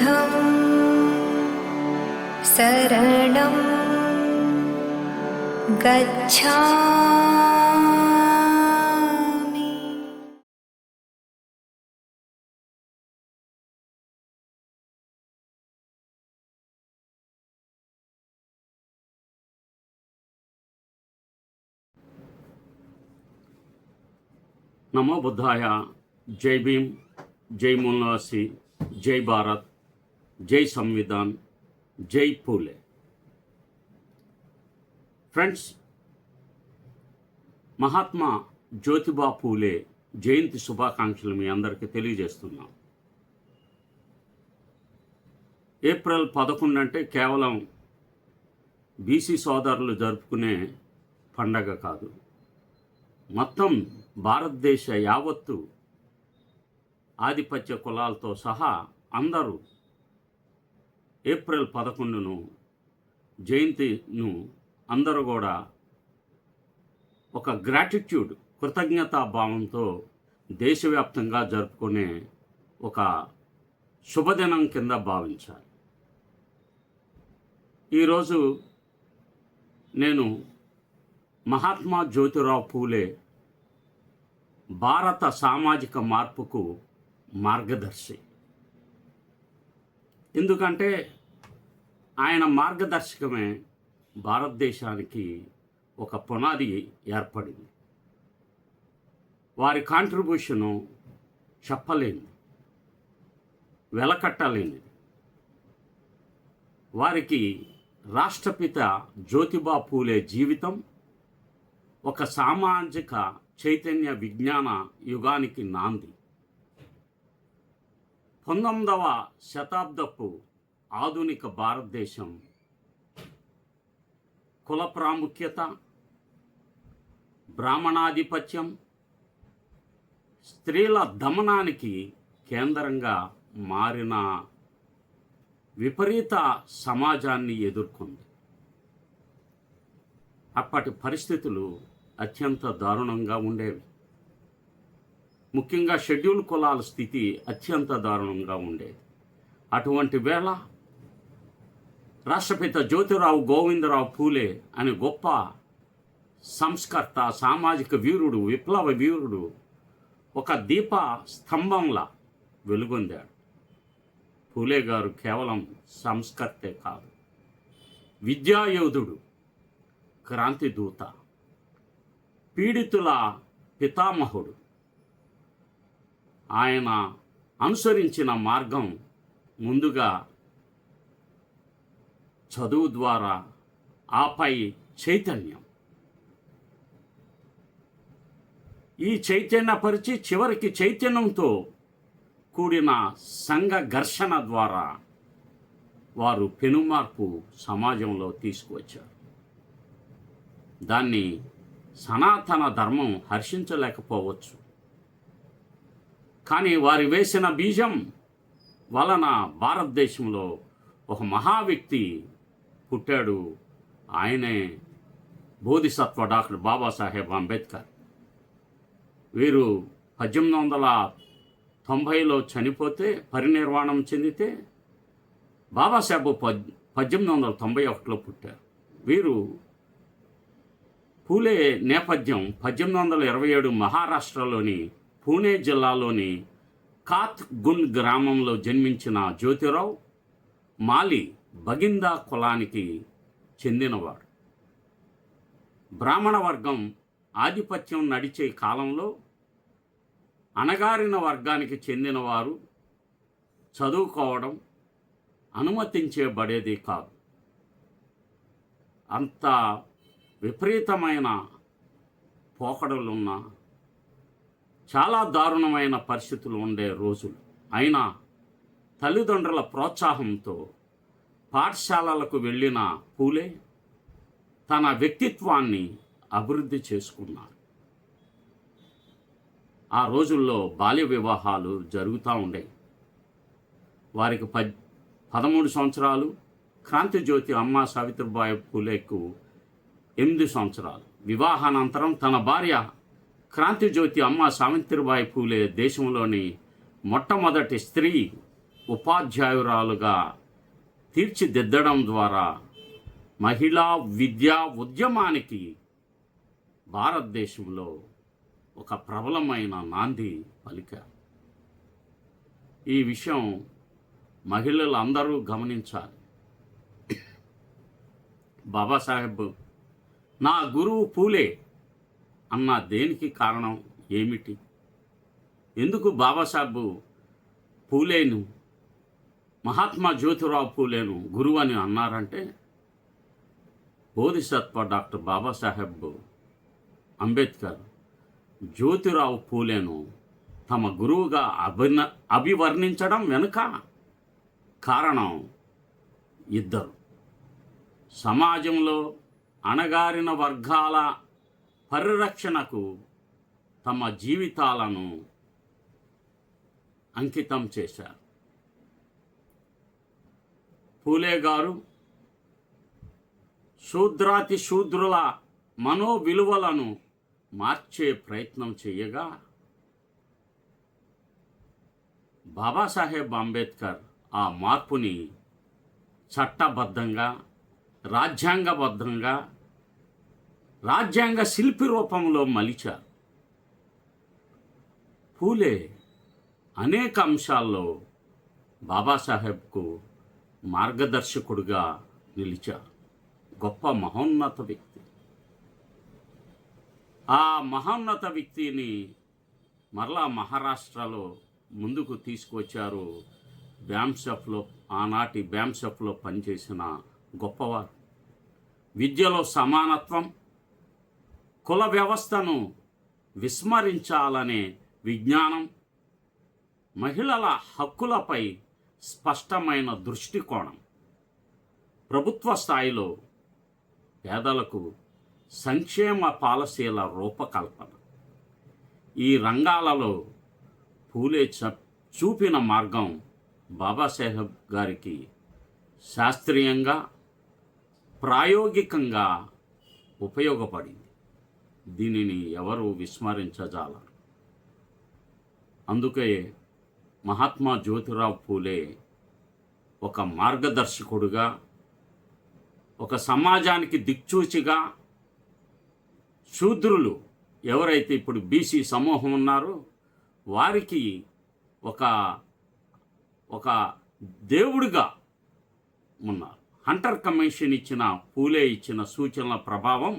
बुद्धं शरणं गच्छामि। నమో బుద్ధాయ. జై భీమ్, జై మూలవాసి, జై భారత్, జై సంవిధాన్, జై పూలే. ఫ్రెండ్స్, మహాత్మా జ్యోతిబా పూలే జయంతి శుభాకాంక్షలు మీ అందరికీ తెలియజేస్తున్నాం. ఏప్రిల్ 11 అంటే కేవలం బీసీ సోదరులు జరుపుకునే పండగ కాదు, మొత్తం భారతదేశ యావత్తు ఆధిపత్య కులాలతో సహా అందరూ ఏప్రిల్ 11ను జయంతిను అందరూ కూడా ఒక గ్రాటిట్యూడ్, కృతజ్ఞతాభావంతో దేశవ్యాప్తంగా జరుపుకునే ఒక శుభదినం కింద భావించాలి. ఈరోజు నేను మహాత్మా జ్యోతిరావు పూలే భారత సామాజిక మార్పుకు మార్గదర్శి. ఎందుకంటే ఆయన మార్గదర్శకమే భారతదేశానికి ఒక పునాది ఏర్పడింది. వారి కాంట్రిబ్యూషను చెప్పలేనిది, వెలకట్టలేనిది. వారికి రాష్ట్రపిత జ్యోతిబా పూలే జీవితం ఒక సామాజిక చైతన్య విజ్ఞాన యుగానికి నాంది. 19వ శతాబ్దపు ఆధునిక భారతదేశం కుల ప్రాముఖ్యత, బ్రాహ్మణాధిపత్యం, స్త్రీల దమనానికి కేంద్రంగా మారిన విపరీత సమాజాన్ని ఎదుర్కొంది. అప్పటి పరిస్థితులు అత్యంత దారుణంగా ఉండేవి. ముఖ్యంగా షెడ్యూల్ కులాల స్థితి అత్యంత దారుణంగా ఉండేది. అటువంటి వేళ రాష్ట్రపిత జ్యోతిరావు గోవిందరావు పూలే అనే గొప్ప సంస్కర్త, సామాజిక వీరుడు, విప్లవ వీరుడు ఒక దీప స్తంభంలా వెలుగొందాడు. పూలే గారు కేవలం సంస్కర్తే కాదు, విద్యాయోధుడు, క్రాంతి దూత, పీడితుల పితామహుడు. ఆయన అనుసరించిన మార్గం ముందుగా చదువు ద్వారా, ఆపై చైతన్యం. ఈ చైతన్యపరిచి చివరికి చైతన్యంతో కూడిన సంఘ ఘర్షణ ద్వారా వారు పెనుమార్పు సమాజంలో తీసుకువచ్చారు. దాన్ని సనాతన ధర్మం హర్షించలేకపోవచ్చు, కానీ వారి వేసిన బీజం వలన భారతదేశంలో ఒక మహా వ్యక్తి పుట్టాడు. ఆయనే బోధిసత్వ డాక్టర్ బాబాసాహెబ్ అంబేద్కర్. వీరు 1890లో చనిపోతే, పరినిర్వాణం చెందితే, బాబాసాహెబ్ 1891లో పుట్టారు. వీరు పూలే నేపథ్యం 1827 మహారాష్ట్రలోని పూణే జిల్లాలోని కాత్ గున్ గ్రామంలో జన్మించిన జ్యోతిరావు మాలి బగిందా కులానికి చెందినవాడు. బ్రాహ్మణ వర్గం ఆధిపత్యం నడిచే కాలంలో అణగారిన వర్గానికి చెందినవారు చదువుకోవడం అనుమతించబడేది కాదు. అంత విపరీతమైన పోకడలున్న, చాలా దారుణమైన పరిస్థితులు ఉండే రోజులు. అయినా తల్లిదండ్రుల ప్రోత్సాహంతో పాఠశాలలకు వెళ్ళిన పూలే తన వ్యక్తిత్వాన్ని అభివృద్ధి చేసుకున్నారు. ఆ రోజుల్లో బాల్య వివాహాలు జరుగుతూ ఉండేవి. వారికి 13 సంవత్సరాలు, క్రాంతిజ్యోతి అమ్మ సావిత్రిబాయి పూలేకు 8 సంవత్సరాలు. వివాహానంతరం తన భార్య క్రాంతిజ్యోతి అమ్మ సావిత్రిబాయి పూలే దేశంలోని మొట్టమొదటి స్త్రీ ఉపాధ్యాయురాలుగా తీర్చిదిద్దడం ద్వారా మహిళా విద్యా ఉద్యమానికి భారతదేశంలో ఒక ప్రబలమైన నాంది పలికారు. ఈ విషయం మహిళలు అందరూ గమనించాలి. బాబాసాహెబ్ నా గురువు పూలే అన్న దేనికి కారణం ఏమిటి? ఎందుకు బాబాసాహెబ్ పూలేను, మహాత్మా జ్యోతిరావు పూలేను గురువు అని అన్నారంటే, బోధిసత్వ డాక్టర్ బాబాసాహెబ్ అంబేద్కర్ జ్యోతిరావు పూలేను తమ గురువుగా అభివర్ణించడం వెనుక కారణం ఇద్దరు. సమాజంలో అణగారిన వర్గాల పరిరక్షణకు తమ జీవితాలను అంకితం చేశారు. పూలే గారు శూద్రాతి శూద్రుల మనోవిలువలను మార్చే ప్రయత్నం చేయగా, బాబాసాహెబ్ అంబేద్కర్ ఆ మార్పుని చట్టబద్ధంగా, రాజ్యాంగబద్ధంగా, రాజ్యాంగ శిల్పి రూపంలో మలిచారు. పూలే అనేక అంశాల్లో బాబాసాహెబ్కు మార్గదర్శకుడుగా నిలిచారు. గొప్ప మహోన్నత వ్యక్తి. ఆ మహోన్నత వ్యక్తిని మరలా మహారాష్ట్రలో ముందుకు తీసుకొచ్చారు. బ్యామ్సెఫ్లో, ఆనాటి బ్యామ్సెఫ్లో పనిచేసిన గొప్పవారు. విద్యలో సమానత్వం, కుల వ్యవస్థను విస్మరించాలనే విజ్ఞానం, మహిళల హక్కులపై స్పష్టమైన దృష్టికోణం, ప్రభుత్వ స్థాయిలో పేదలకు సంక్షేమ పాలసీల రూపకల్పన, ఈ రంగాలలో పూలే చూపిన మార్గం బాబాసాహెబ్ గారికి శాస్త్రీయంగా, ప్రాయోగికంగా ఉపయోగపడింది. దీనిని ఎవరు విస్మరించజాలరు. అందుకే మహాత్మా జ్యోతిరావు పూలే ఒక మార్గదర్శకుడుగా, ఒక సమాజానికి దిక్చూచిగా, శూద్రులు ఎవరైతే ఇప్పుడు బీసీ సమూహం ఉన్నారో వారికి ఒక దేవుడిగా ఉన్నారు. హంటర్ కమిషన్ ఇచ్చిన, పూలే ఇచ్చిన సూచనల ప్రభావం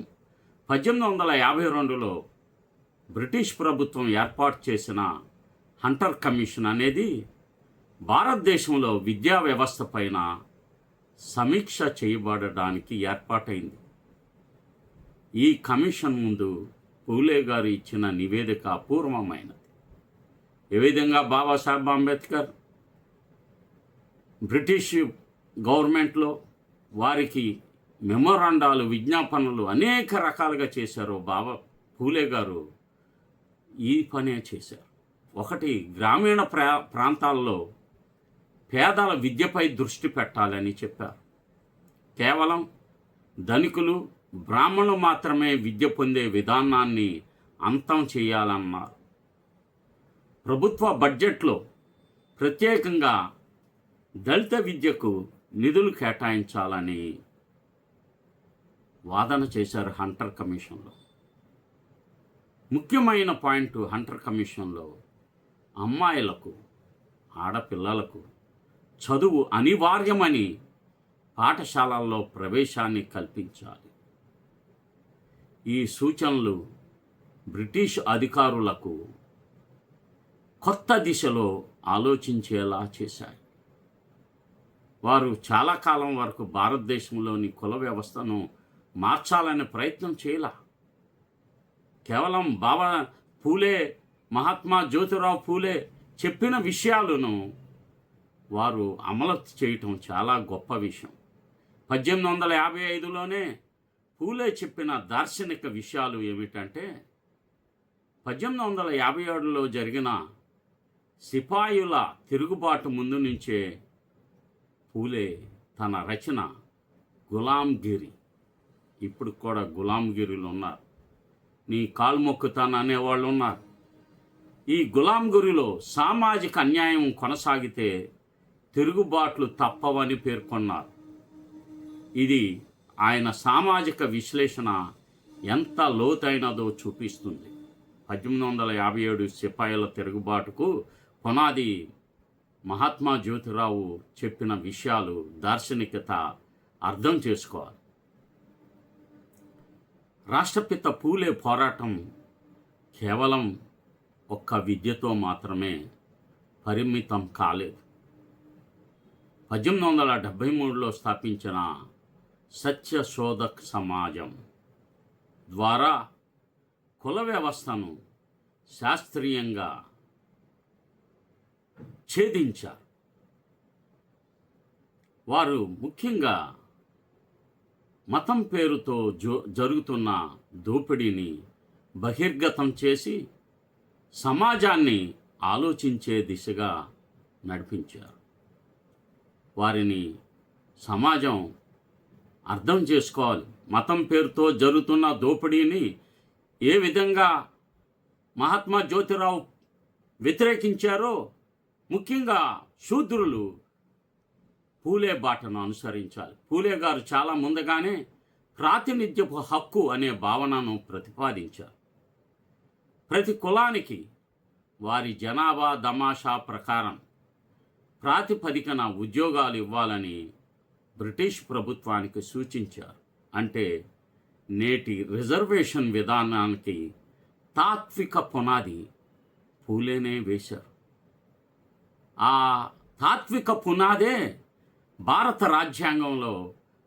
1852లో బ్రిటిష్ ప్రభుత్వం ఏర్పాటు చేసిన హంటర్ కమిషన్ అనేది భారతదేశంలో విద్యా వ్యవస్థ పైన సమీక్ష చేయబడడానికి ఏర్పాటైంది. ఈ కమిషన్ ముందు పూలే గారు ఇచ్చిన నివేదిక అపూర్వమైనది. ఏ విధంగా బాబాసాహెబ్ అంబేద్కర్ బ్రిటిష్ గవర్నమెంట్లో వారికి మెమోరాండాలు, విజ్ఞాపనలు అనేక రకాలుగా చేశారు. పూలే గారు ఈ పనే చేశారు. ఒకటి, గ్రామీణ ప్రాంతాల్లో పేదల విద్యపై దృష్టి పెట్టాలని చెప్పారు. కేవలం ధనికులు, బ్రాహ్మణులు మాత్రమే విద్య పొందే విధానాన్ని అంతం చేయాలన్నారు. ప్రభుత్వ బడ్జెట్లో ప్రత్యేకంగా దళిత విద్యకు నిధులు కేటాయించాలని వాదన చేశారు హంటర్ కమిషన్లో. ముఖ్యమైన పాయింట్ హంటర్ కమిషన్లో అమ్మాయిలకు, ఆడపిల్లలకు చదువు అనివార్యమని పాఠశాలల్లో ప్రవేశాన్ని కల్పించాలి. ఈ సూచనలు బ్రిటిష్ అధికారులకు కొత్త దిశలో ఆలోచించేలా చేశాయి. వారు చాలా కాలం వరకు భారతదేశంలోని కుల వ్యవస్థను మార్చాలనే ప్రయత్నం చేయాల. కేవలం పూలే, మహాత్మా జ్యోతిరావు పూలే చెప్పిన విషయాలను వారు అమలు చేయటం చాలా గొప్ప విషయం. 1855లోనే పూలే చెప్పిన దార్శనిక విషయాలు ఏమిటంటే, 1857లో జరిగిన సిపాయిల తిరుగుబాటు ముందు నుంచే పూలే తన రచన గులాంగిరి, ఇప్పుడు కూడా గులాంగిరిలు ఉన్నారు, నీ కాలు మొక్కుతాను అనేవాళ్ళు ఉన్నారు. ఈ గులాంగిరిలో సామాజిక అన్యాయం కొనసాగితే తిరుగుబాట్లు తప్పవని పేర్కొన్నారు. ఇది ఆయన సామాజిక విశ్లేషణ ఎంత లోతైనదో చూపిస్తుంది. 1857 సిపాయిల తిరుగుబాటుకు పునాది మహాత్మా జ్యోతిరావు చెప్పిన విషయాలు, దార్శనికత అర్థం చేసుకోవాలి. రాష్ట్రపిత పూలే పోరాటం కేవలం ఒక్క విద్యతో మాత్రమే పరిమితం కాలేదు. 1873లో స్థాపించిన సత్యశోధక్ సమాజం ద్వారా కుల వ్యవస్థను శాస్త్రీయంగా ఛేదించారు. వారు ముఖ్యంగా మతం పేరుతో జరుగుతున్న దోపిడీని బహిర్గతం చేసి సమాజాన్ని ఆలోచించే దిశగా నడిపించారు. వారిని సమాజం అర్థం చేసుకోవాలి. మతం పేరుతో జరుగుతున్న దోపిడీని ఏ విధంగా మహాత్మా జ్యోతిరావు వ్యతిరేకించారో, ముఖ్యంగా శూద్రులు పూలే బాటను అనుసరించాలి. పూలే గారు చాలా ముందుగానే ప్రాతినిధ్యపు హక్కు అనే భావనను ప్రతిపాదించారు. ప్రతి కులానికి వారి జనాభా దమాషా ప్రకారం ప్రాతిపదికన ఉద్యోగాలు ఇవ్వాలని బ్రిటిష్ ప్రభుత్వానికి సూచించారు. అంటే నేటి రిజర్వేషన్ విధానానికి తాత్విక పునాది పూలేనే వేశారు. ఆ తాత్విక పునాదే భారత రాజ్యాంగంలో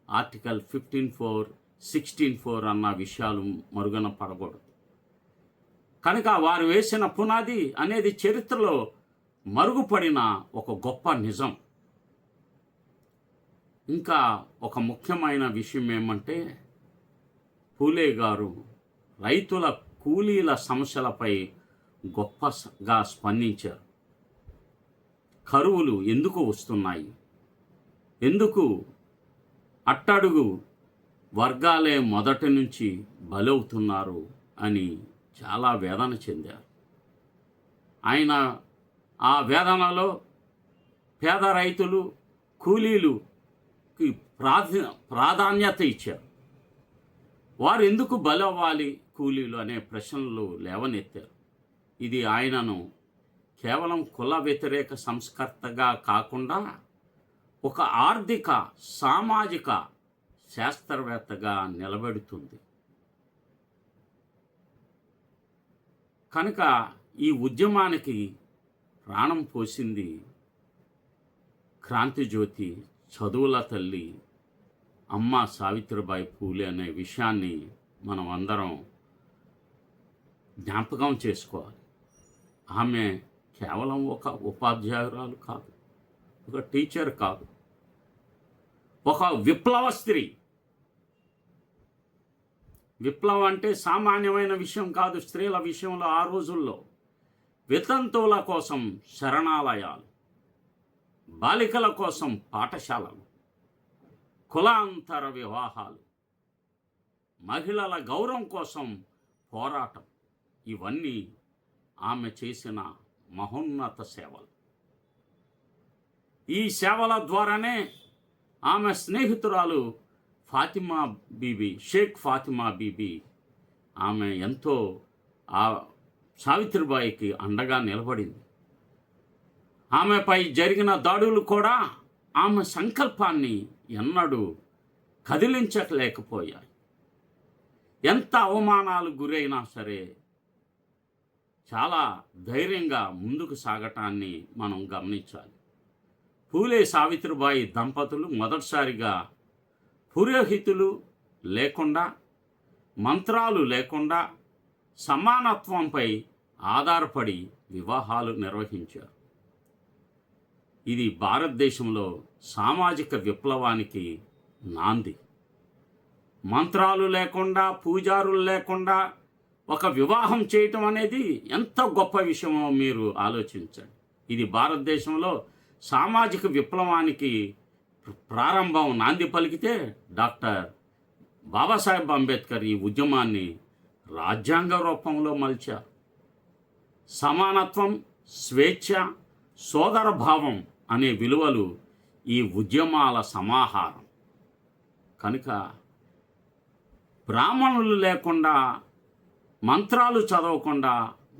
ఆర్టికల్ 15(4), 16(4) అన్న విషయాలు మరుగున పడకూడదు. కనుక వారు వేసిన పునాది అనేది చరిత్రలో మరుగుపడిన ఒక గొప్ప నిజం. ఇంకా ఒక ముఖ్యమైన విషయం ఏమంటే, పూలే గారు రైతుల కూలీల సమస్యలపై గొప్పగా స్పందించారు. కరువులు ఎందుకు వస్తున్నాయి, ఎందుకు అట్టడుగు వర్గాలే మొదటి నుంచి బలవుతున్నారు అని చాలా వేదన చెందారు. ఆయన ఆ వేదనలో పేద రైతులు, కూలీలుకి ప్రాధాన్యత ఇచ్చారు. వారు ఎందుకు బలవ్వాలి కూలీలు అనే ప్రశ్నలు లేవనెత్తారు. ఇది ఆయనను కేవలం కుల వ్యతిరేక సంస్కర్తగా కాకుండా ఒక ఆర్థిక, సామాజిక శాస్త్రవేత్తగా నిలబెడుతుంది. కనుక ఈ ఉద్యమానికి ప్రాణం పోసింది క్రాంతిజ్యోతి, చదువుల తల్లి అమ్మ సావిత్రిబాయి పూలే అనే విషయాన్ని మనం అందరం జ్ఞాపకం చేసుకోవాలి. ఆమె కేవలం ఒక ఉపాధ్యాయురాలు కాదు, ఒక టీచర్ కాదు, ఒక విప్లవ స్త్రీ. విప్లవం అంటే సామాన్యమైన విషయం కాదు. స్త్రీల విషయంలో ఆ రోజుల్లో వితంతువుల కోసం శరణాలయాలు, బాలికల కోసం పాఠశాలలు, కులాంతర వివాహాలు, మహిళల గౌరవం కోసం పోరాటం, ఇవన్నీ ఆమె చేసిన మహోన్నత సేవలు. ఈ సేవల ద్వారానే ఆమె స్నేహితురాలు ఫాతిమా బీబీ, షేక్ ఫాతిమా బీబీ, ఆమె ఎంతో ఆ సావిత్రిబాయికి అండగా నిలబడింది. ఆమెపై జరిగిన దాడులు కూడా ఆమె సంకల్పాన్ని ఎన్నడూ కదిలించలేకపోయాయి. ఎంత అవమానాలు గురైనా సరే చాలా ధైర్యంగా ముందుకు సాగటాన్ని మనం గమనించాలి. పూలే సావిత్రిబాయి దంపతులు మొదటిసారిగా పురోహితులు లేకుండా, మంత్రాలు లేకుండా సమానత్వంపై ఆధారపడి వివాహాలు నిర్వహించారు. ఇది భారతదేశంలో సామాజిక విప్లవానికి నాంది. మంత్రాలు లేకుండా, పూజారులు లేకుండా ఒక వివాహం చేయటం అనేది ఎంత గొప్ప విషయమో మీరు ఆలోచించండి. ఇది భారతదేశంలో సామాజిక విప్లవానికి ప్రారంభం, నాంది పలికితే డాక్టర్ బాబాసాహెబ్ అంబేద్కర్ ఈ ఉద్యమాన్ని రాజ్యాంగ రూపంలో మలిచారు. సమానత్వం, స్వేచ్ఛ, సోదర భావం అనే విలువలు ఈ ఉద్యమాల సమాహారం. కనుక బ్రాహ్మణులు లేకుండా, మంత్రాలు చదవకుండా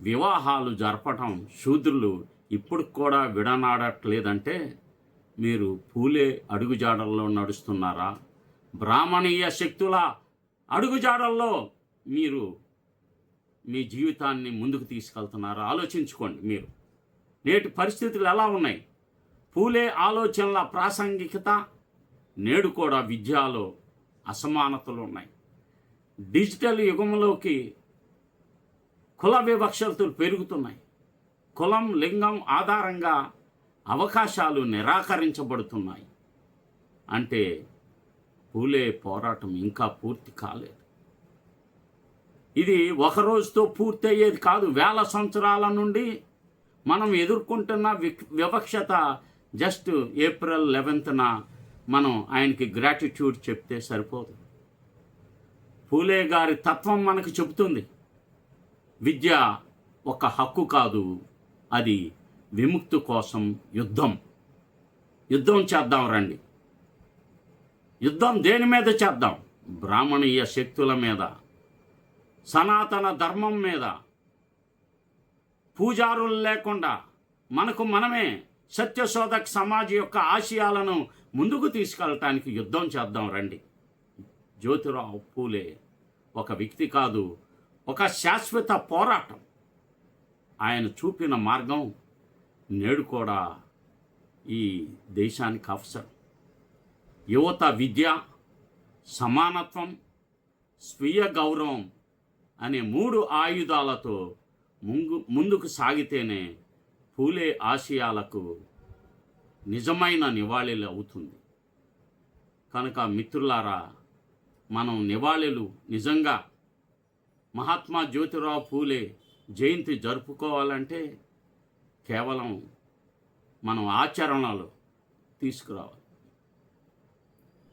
వివాహాలు జరపటం శూద్రులు ఇప్పుడు కూడా విడనాడట్లేదంటే మీరు పూలే అడుగుజాడల్లో నడుస్తున్నారా? బ్రాహ్మణీయ శక్తుల అడుగుజాడల్లో మీరు మీ జీవితాన్ని ముందుకు తీసుకెళ్తున్నారా? ఆలోచించుకోండి. మీరు నేటి పరిస్థితులు ఎలా ఉన్నాయి? పూలే ఆలోచనల ప్రాసంగికత నేడు కూడా విద్యలో అసమానతలు ఉన్నాయి. డిజిటల్ యుగంలోకి కుల వివక్షతలు పెరుగుతున్నాయి. కులం, లింగం ఆధారంగా అవకాశాలు నిరాకరించబడుతున్నాయి. అంటే పూలే పోరాటం ఇంకా పూర్తి కాలేదు. ఇది ఒక రోజుతో పూర్తి అయ్యేది కాదు. వేల సంవత్సరాల నుండి మనం ఎదుర్కొంటున్న వివక్షత జస్ట్ ఏప్రిల్ 11న మనం ఆయనకి గ్రాటిట్యూడ్ చెప్తే సరిపోదు. పూలే గారి తత్వం మనకు చెబుతుంది, విద్య ఒక హక్కు కాదు, అది విముక్తి కోసం యుద్ధం. యుద్ధం చేద్దాం రండి. యుద్ధం దేని మీద చేద్దాం? బ్రాహ్మణీయ శక్తుల మీద, సనాతన ధర్మం మీద. పూజారులు లేకుండా మనకు మనమే సత్యశోధక్ సమాజ్ యొక్క ఆశయాలను ముందుకు తీసుకెళ్ళటానికి యుద్ధం చేద్దాం రండి. జ్యోతిరావు పూలే ఒక వ్యక్తి కాదు, ఒక శాశ్వత పోరాటం. ఆయన చూపిన మార్గం నేడు కూడా ఈ దేశానికి అవసరం. యువత విద్య, సమానత్వం, స్వీయ గౌరవం అనే 3 ఆయుధాలతో ముందుకు సాగితేనే పూలే ఆశయాలకు నిజమైన నివాళులు అవుతుంది. కనుక మిత్రులారా, మనం నివాళులు నిజంగా మహాత్మా జ్యోతిరావు పూలే జయంతి జరుపుకోవాలంటే కేవలం మనం ఆచరణలో తీసుకురావాలి.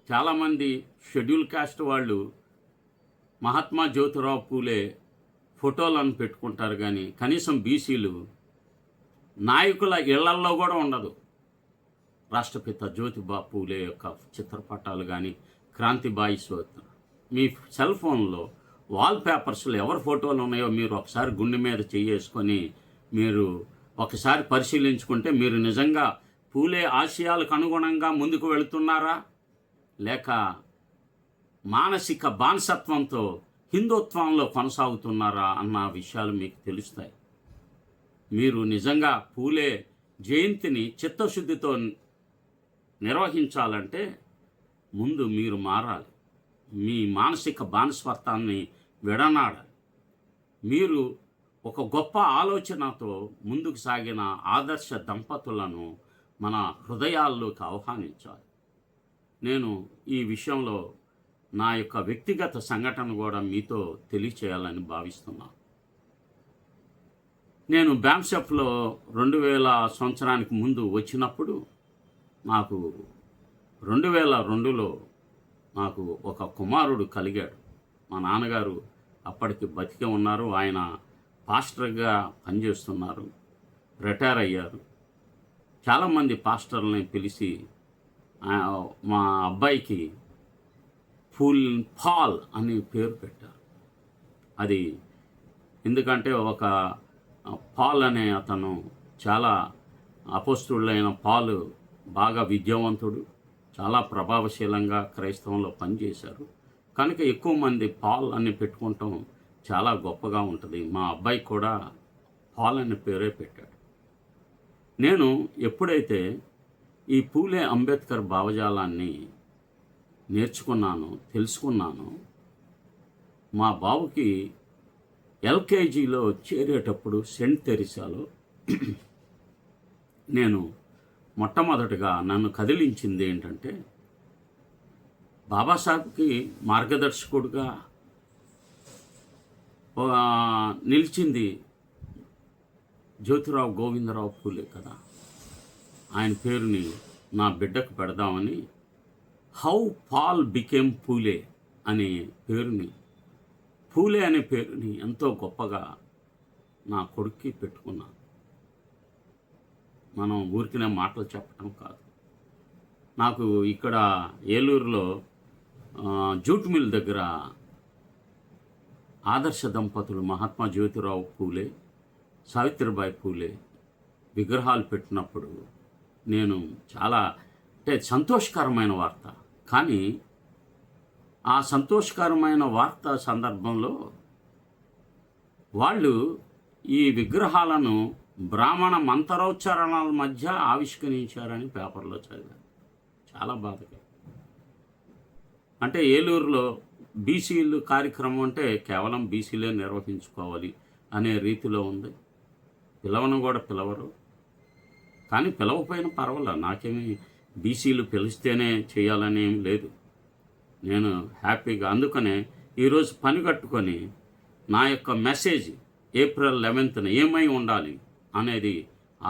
చాలామంది షెడ్యూల్ కాస్ట్ వాళ్ళు మహాత్మా జ్యోతిరావు పూలే ఫోటోలను పెట్టుకుంటారు, కానీ కనీసం బీసీలు నాయకుల ఇళ్లల్లో కూడా ఉండదు రాష్ట్రపిత జ్యోతిబా పూలే యొక్క చిత్రపటాలు కానీ క్రాంతిబాయి సూత్ర. మీ సెల్ ఫోన్లో వాల్ పేపర్స్లో ఎవరి ఫోటోలు ఉన్నాయో మీరు ఒకసారి గుండె మీద చేసుకొని మీరు ఒకసారి పరిశీలించుకుంటే మీరు నిజంగా పూలే ఆశయాలకు అనుగుణంగా ముందుకు వెళుతున్నారా, లేక మానసిక బానిసత్వంతో హిందుత్వంలో కొనసాగుతున్నారా అన్న విషయాలు మీకు తెలుస్తాయి. మీరు నిజంగా పూలే జయంతిని చిత్తశుద్ధితో నిర్వహించాలంటే ముందు మీరు మారాలి. మీ మానసిక బానిసత్వాన్ని విడనాడాలి. మీరు ఒక గొప్ప ఆలోచనతో ముందుకు సాగిన ఆదర్శ దంపతులను మన హృదయాల్లోకి ఆహ్వానించాలి. నేను ఈ విషయంలో నా యొక్క వ్యక్తిగత సంఘటన కూడా మీతో తెలియచేయాలని భావిస్తున్నాను. నేను బ్యాంసెఫ్లో 2000 సంవత్సరానికి ముందు వచ్చినప్పుడు నాకు 2002లో నాకు ఒక కుమారుడు కలిగాడు. మా నాన్నగారు అప్పటికి బతికే ఉన్నారు. ఆయన పాస్టర్గా పనిచేస్తున్నారు, రిటైర్ అయ్యారు. చాలామంది పాస్టర్లని పిలిచి మా అబ్బాయికి పాల్ అని పేరు పెట్టారు. అది ఎందుకంటే ఒక పాల్ అనే అతను చాలా అపోస్తుడైన పాలు బాగా విద్యావంతుడు, చాలా ప్రభావశీలంగా క్రైస్తవంలో పనిచేశారు. కనుక ఎక్కువ మంది పాల్ అని పెట్టుకుంటాం చాలా గొప్పగా ఉంటుంది. మా అబ్బాయి కూడా పాల్ అనే పేరే పెట్టాడు. నేను ఎప్పుడైతే ఈ పూలే అంబేద్కర్ భావజాలాన్ని నేర్చుకున్నాను, తెలుసుకున్నాను, మా బాబుకి ఎల్కేజీలో చేరేటప్పుడు సెంట్ తెరిసాలో నేను మొట్టమొదటిగా నన్ను కదిలించింది ఏంటంటే, బాబాసాహెబ్కి మార్గదర్శకుడిగా నిలిచింది జ్యోతిరావు గోవిందరావు పూలే కదా. ఆయన పేరుని నా బిడ్డకు పెడదామని హౌ పాల్ బికేమ్ పూలే అనే పేరుని, పూలే అనే పేరుని ఎంతో గొప్పగా నా కొడుక్కి పెట్టుకున్నాను. మనం ఊరికినే మాటలు చెప్పడం కాదు. నాకు ఇక్కడ ఏలూరులో జూట్ మిల్ దగ్గర ఆదర్శ దంపతులు మహాత్మా జ్యోతిరావు పూలే, సావిత్రిబాయి పూలే విగ్రహాలు పెట్టినప్పుడు నేను చాలా సంతోషకరమైన వార్త. కానీ ఆ సంతోషకరమైన వార్త సందర్భంలో వాళ్ళు ఈ విగ్రహాలను బ్రాహ్మణ మంత్రోచ్చారణల మధ్య ఆవిష్కరించారని పేపర్లో చదివాను. చాలా బాధగా. అంటే ఏలూరులో బీసీలు కార్యక్రమం అంటే కేవలం బీసీలే నిర్వహించుకోవాలి అనే రీతిలో ఉంది. పిలవను కూడా పిలవరు, కానీ పిలవపోయినా పర్వాలేదు, నాకేమీ బీసీలు పిలిస్తేనే చేయాలని ఏం లేదు. నేను హ్యాపీగా, అందుకనే ఈరోజు పని కట్టుకొని నా యొక్క మెసేజ్ ఏప్రిల్ 11న ఏమై ఉండాలి అనేది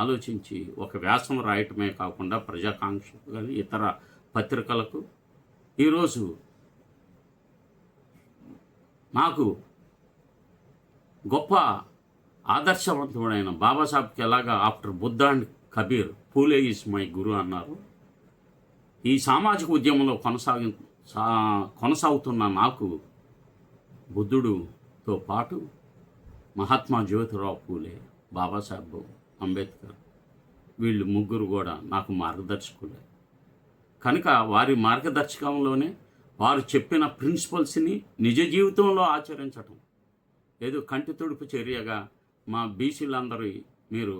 ఆలోచించి ఒక వ్యాసం రాయటమే కాకుండా ప్రజాకాంక్షకు కానీ ఇతర పత్రికలకు ఈరోజు నాకు గొప్ప ఆదర్శవంతుడైన బాబాసాహెబ్కి ఎలాగా after Buddha and Kabir Phule is my guru అన్నారు. ఈ సామాజిక ఉద్యమంలో కొనసాగుతున్న నాకు బుద్ధుడుతో పాటు మహాత్మా జ్యోతిరావు పూలే, బాబాసాహెబ్ అంబేద్కర్, వీళ్ళు ముగ్గురు కూడా నాకు మార్గదర్శకులే. కనుక వారి మార్గదర్శకంలోనే వారు చెప్పిన ప్రిన్సిపల్స్ని నిజ జీవితంలో ఆచరించటం ఏదో కంటి తుడుపు చర్యగా మా బీసీలందరూ, మీరు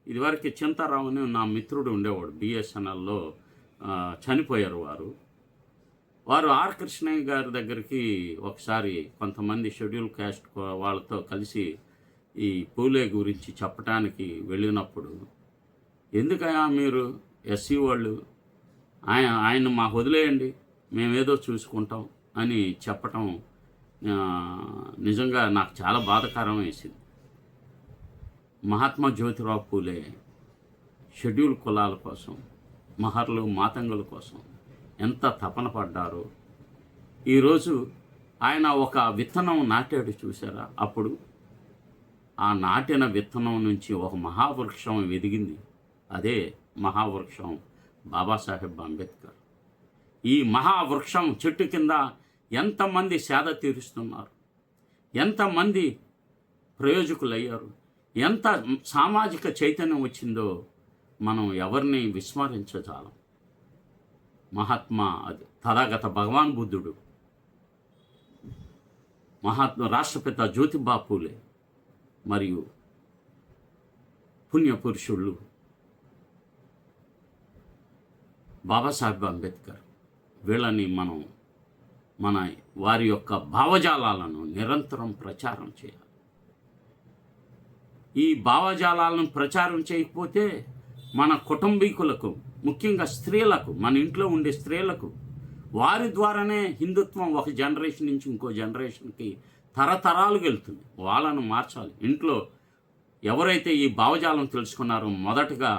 ఇదివరకు చింతారావు అని నా మిత్రుడు ఉండేవాడు, బిఎస్ఎన్ఎల్లో చనిపోయారు. వారు ఆర్ కృష్ణయ్య గారి దగ్గరికి ఒకసారి కొంతమంది షెడ్యూల్ క్యాస్ట్ వాళ్ళతో కలిసి ఈ పూలే గురించి వెళ్ళినప్పుడు, ఎందుకయ్యా మీరు ఎస్సీ వాళ్ళు ఆయన మాకు వదిలేయండి, మేమేదో చూసుకుంటాం అని చెప్పటం నిజంగా నాకు చాలా బాధాకరం వేసింది. మహాత్మా జ్యోతిరావు పూలే షెడ్యూల్ కులాల కోసం, మహర్లు మాతంగుల కోసం ఎంత తపన పడ్డారో. ఈరోజు ఆయన ఒక విత్తనం నాటాడు చూసారా, అప్పుడు ఆ నాటిన విత్తనం నుంచి ఒక మహావృక్షం ఎదిగింది. అదే మహావృక్షం బాబాసాహెబ్ అంబేద్కర్. ఈ మహావృక్షం చెట్టు కింద ఎంతమంది సేద తీరుస్తున్నారు, ఎంతమంది ప్రయోజకులయ్యారు, ఎంత సామాజిక చైతన్యం వచ్చిందో మనం ఎవరిని విస్మరించజాలం. మహాత్మా తథాగత భగవాన్ బుద్ధుడు, రాష్ట్రపిత జ్యోతిబా పూలే మరియు పుణ్యపురుషుళ్ళు బాబాసాహెబ్ అంబేద్కర్, వీళ్ళని మన వారి యొక్క భావజాలాలను నిరంతరం ప్రచారం చేయాలి. ఈ భావజాలాలను ప్రచారం చేయకపోతే మన కుటుంబీకులకు, ముఖ్యంగా స్త్రీలకు, మన ఇంట్లో ఉండే స్త్రీలకు, వారి ద్వారానే హిందుత్వం ఒక జనరేషన్ నుంచి ఇంకో జనరేషన్కి తరతరాలుగా వెళ్తుంది. వాళ్ళను మార్చాలి. ఇంట్లో ఎవరైతే ఈ భావజాలం తెలుసుకున్నారో మొదటగా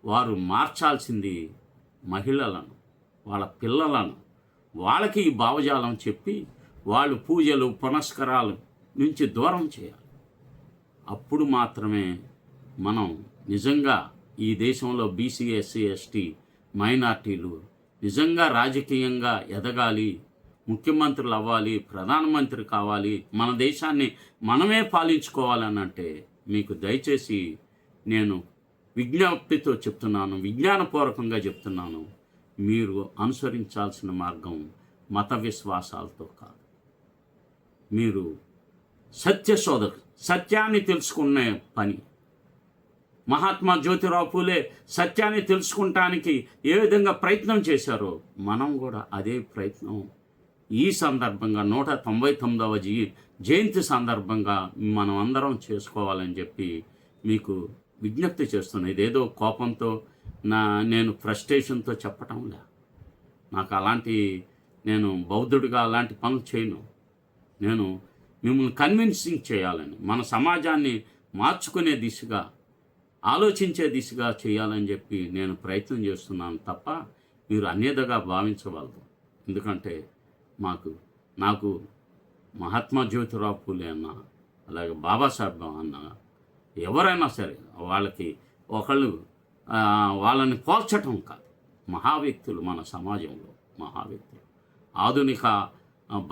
వారు మార్చాల్సింది మహిళలను, వాళ్ళ పిల్లలను. వాళ్ళకి ఈ భావజాలం చెప్పి వాళ్ళు పూజలు పునస్కారాలు నుంచి దూరం చేయాలి. అప్పుడు మాత్రమే మనం నిజంగా ఈ దేశంలో బీసీ, ఎస్సీ, ఎస్టీ, మైనార్టీలు నిజంగా రాజకీయంగా ఎదగాలి, ముఖ్యమంత్రులు అవ్వాలి, ప్రధానమంత్రి కావాలి, మన దేశాన్ని మనమే పాలించుకోవాలని అంటే మీకు దయచేసి నేను విజ్ఞప్తితో చెప్తున్నాను, విజ్ఞానపూర్వకంగా చెప్తున్నాను, మీరు అనుసరించాల్సిన మార్గం మత విశ్వాసాలతో కాదు. మీరు సత్యాన్ని తెలుసుకునే పని. మహాత్మా జ్యోతిరావు పూలే సత్యాన్ని తెలుసుకుంటానికి ఏ విధంగా ప్రయత్నం చేశారో మనం కూడా అదే ప్రయత్నం ఈ సందర్భంగా 199వ జయంతి సందర్భంగా మనం అందరం చేసుకోవాలని చెప్పి మీకు విజ్ఞప్తి చేస్తున్నాను. ఇదేదో కోపంతో నేను ఫ్రస్ట్రేషన్తో చెప్పటంలే. నాకు నేను బౌద్ధుడిగా అలాంటి పనులు చేయను. నేను మిమ్మల్ని కన్విన్సింగ్ చేయాలని, మన సమాజాన్ని మార్చుకునే దిశగా, ఆలోచించే దిశగా చేయాలని చెప్పి నేను ప్రయత్నం చేస్తున్నాను తప్ప మీరు అన్యథగా భావించవలదు. ఎందుకంటే నాకు మహాత్మా జ్యోతిరావు పూలే అన్న, అలాగే బాబాసాహెబ్ అన్న, ఎవరైనా సరే వాళ్ళకి ఒకళ్ళు వాళ్ళని పోల్చటం కాదు. మహావ్యక్తులు మన సమాజంలో, మహావ్యక్తులు. ఆధునిక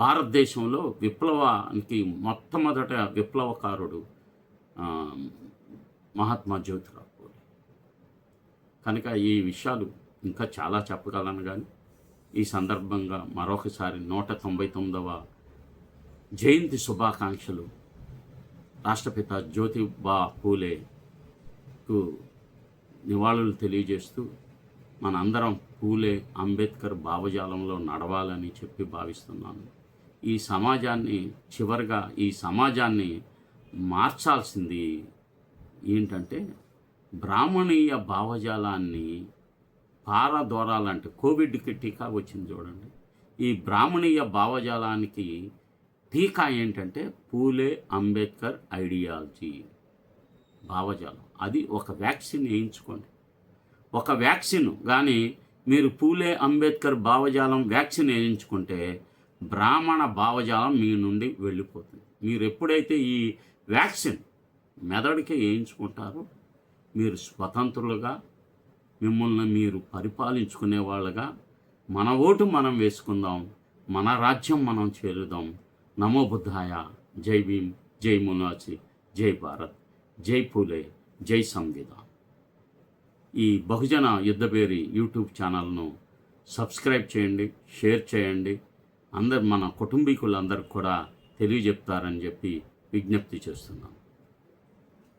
భారతదేశంలో విప్లవానికి మొట్టమొదట విప్లవకారుడు మహాత్మా జ్యోతిరావు పూలే. కనుక ఈ విషయాలు ఇంకా చాలా చెప్పగలను, కానీ ఈ సందర్భంగా మరొకసారి 199వ జయంతి శుభాకాంక్షలు రాష్ట్రపిత జ్యోతిబా పూలేకు నివాళులు తెలియజేస్తూ మనందరం పూలే అంబేద్కర్ భావజాలంలో నడవాలని చెప్పి భావిస్తున్నాను. ఈ సమాజాన్ని చివరిగా ఈ సమాజాన్ని మార్చాల్సింది ఏంటంటే బ్రాహ్మణీయ భావజాలాన్ని పారదోరాలంటే కోవిడ్కి టీకా వచ్చింది చూడండి. ఈ బ్రాహ్మణీయ భావజాలానికి టీకా ఏంటంటే పూలే అంబేద్కర్ ఐడియాలజీ భావజాలం. అది ఒక వ్యాక్సిన్ వేయించుకోండి. ఒక వ్యాక్సిన్ కానీ మీరు పూలే అంబేద్కర్ భావజాలం వ్యాక్సిన్ వేయించుకుంటే బ్రాహ్మణ భావజాలం మీ నుండి వెళ్ళిపోతుంది. మీరు ఎప్పుడైతే ఈ వ్యాక్సిన్ మెదడుకే వేయించుకుంటారో మీరు స్వతంత్రులుగా, మిమ్మల్ని మీరు పరిపాలించుకునే వాళ్ళగా, మన ఓటు మనం వేసుకుందాం, మన రాజ్యం మనం చేరుదాం. నమో బుద్ధాయ. జై భీమ్, జై మునాచి, జై భారత్, జై పూలే, జై సంవిధాన్. ఈ బహుజన యుద్ధభేరి యూట్యూబ్ ఛానల్ను సబ్స్క్రైబ్ చేయండి, షేర్ చేయండి. మన కుటుంబీకులందరికీ కూడా తెలియజెప్తారని చెప్పి విజ్ఞప్తి చేస్తున్నాను.